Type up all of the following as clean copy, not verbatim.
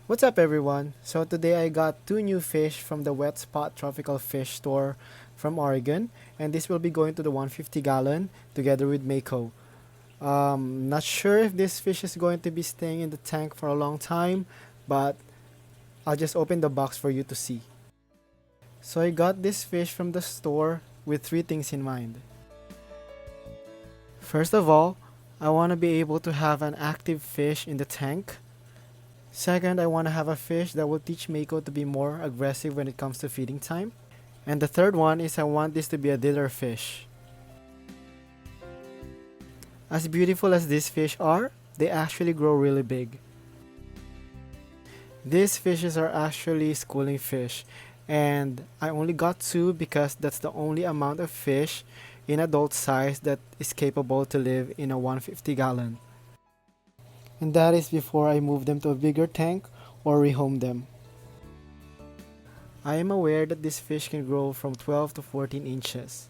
What's up everyone? So today I got two new fish from the Wet Spot Tropical Fish Store from Oregon, and this will be going to the 150 gallon together with Mako. Not sure if this fish is going to be staying in the tank for a long time, but I'll just open the box for you to see. So I got this fish from the store with three things in mind. First of all, I want to be able to have an active fish in the tank. Second, I want to have a fish that will teach Mako to be more aggressive when it comes to feeding time. And the third one is I want this to be a Dither fish. As beautiful as these fish are, they actually grow really big. These fishes are actually schooling fish, and I only got two because that's the only amount of fish in adult size that is capable to live in a 150 gallon. And that is before I move them to a bigger tank or rehome them. I am aware that this fish can grow from 12 to 14 inches.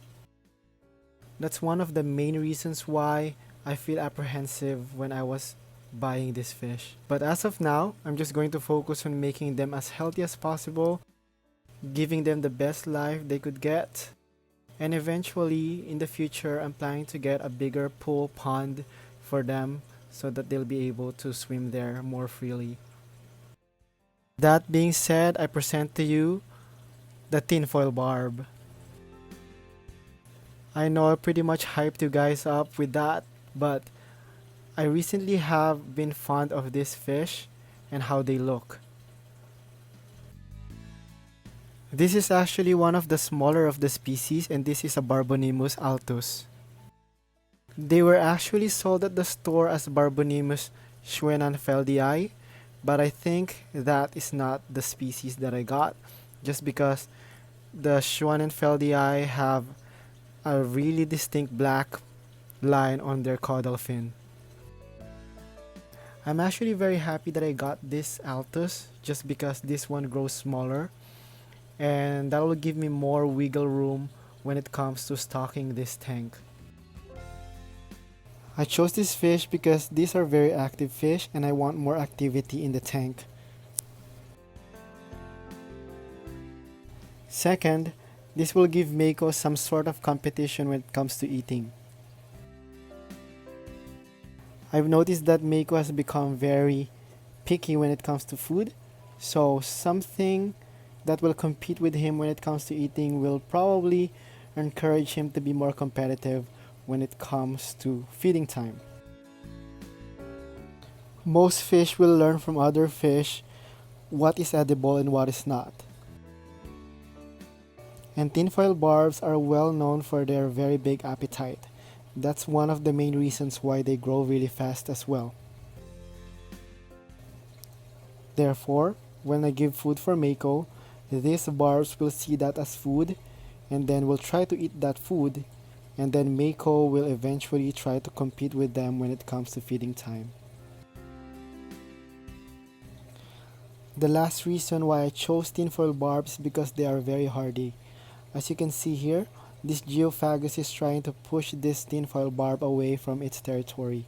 That's one of the main reasons why I feel apprehensive when I was buying this fish. But as of now, I'm just going to focus on making them as healthy as possible, giving them the best life they could get, and eventually in the future I'm planning to get a bigger pool pond for them so that they'll be able to swim there more freely. That being said, I present to you the tinfoil barb. I know I pretty much hyped you guys up with that, but I recently have been fond of this fish and how they look. This is actually one of the smaller of the species, and this is a Barbonimus altus. They were actually sold at the store as Barbonimus schwenanfeldii, but I think that is not the species that I got, just because the Schwanenfeldii have a really distinct black line on their caudal fin. I'm actually very happy that I got this altus just because this one grows smaller, and that will give me more wiggle room when it comes to stocking this tank. I chose this fish because these are very active fish and I want more activity in the tank. Second, this will give Mako some sort of competition when it comes to eating. I've noticed that Mako has become very picky when it comes to food, so something that will compete with him when it comes to eating will probably encourage him to be more competitive when it comes to feeding time. Most fish will learn from other fish what is edible and what is not. And tinfoil barbs are well known for their very big appetite. That's one of the main reasons why they grow really fast as well. Therefore, when I give food for Mako, these barbs will see that as food and then will try to eat that food, and then Mako will eventually try to compete with them when it comes to feeding time. The last reason why I chose tinfoil barbs because they are very hardy. As you can see here, this geophagus is trying to push this tinfoil barb away from its territory.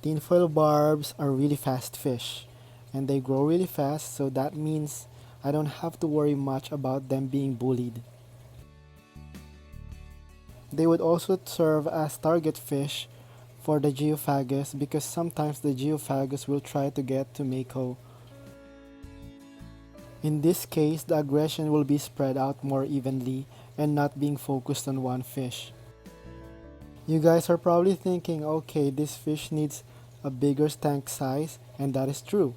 Tinfoil barbs are really fast fish, and they grow really fast, so that means I don't have to worry much about them being bullied. They would also serve as target fish for the geophagus because sometimes the geophagus will try to get to Mako. In this case, the aggression will be spread out more evenly and not being focused on one fish. You guys are probably thinking, okay, this fish needs a bigger tank size, and that is true.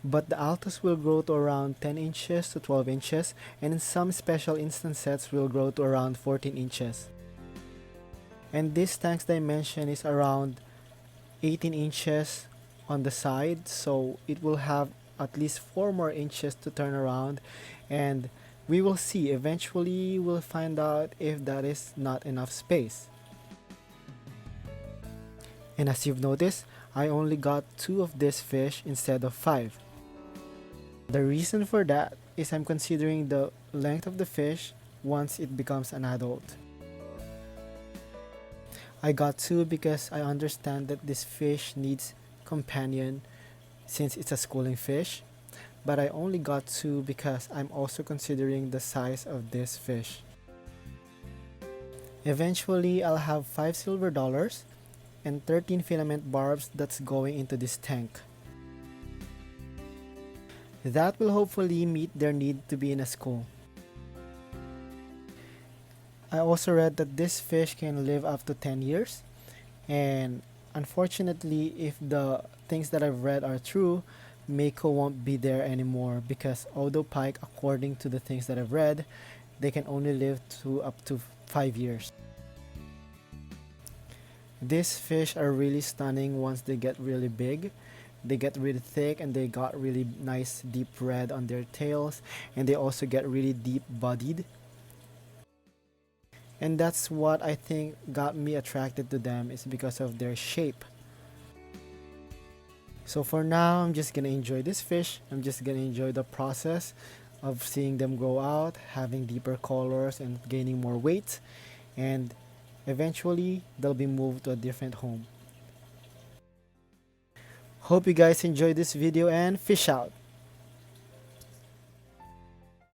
But the altus will grow to around 10 inches to 12 inches, and in some special instances will grow to around 14 inches. And this tank's dimension is around 18 inches on the side, so it will have at least 4 more inches to turn around, and we will see. Eventually we'll find out if that is not enough space. And as you've noticed, I only got 2 of this fish instead of 5. The reason for that is I'm considering the length of the fish once it becomes an adult. I got 2 because I understand that this fish needs companion since it's a schooling fish, but I only got 2 because I'm also considering the size of this fish. Eventually, I'll have 5 silver dollars and 13 filament barbs that's going into this tank. That will hopefully meet their need to be in a school. I also read that this fish can live up to 10 years, and unfortunately, if the things that I've read are true, Mako won't be there anymore because although pike, according to the things that I've read, they can only live to up to 5 years. These fish are really stunning once they get really big. They get really thick and they got really nice deep red on their tails, and they also get really deep bodied. And that's what I think got me attracted to them, is because of their shape. So for now, I'm just gonna enjoy this fish. I'm just gonna enjoy the process of seeing them grow out, having deeper colors and gaining more weight, and eventually they'll be moved to a different home. Hope you guys enjoyed this video and fish out!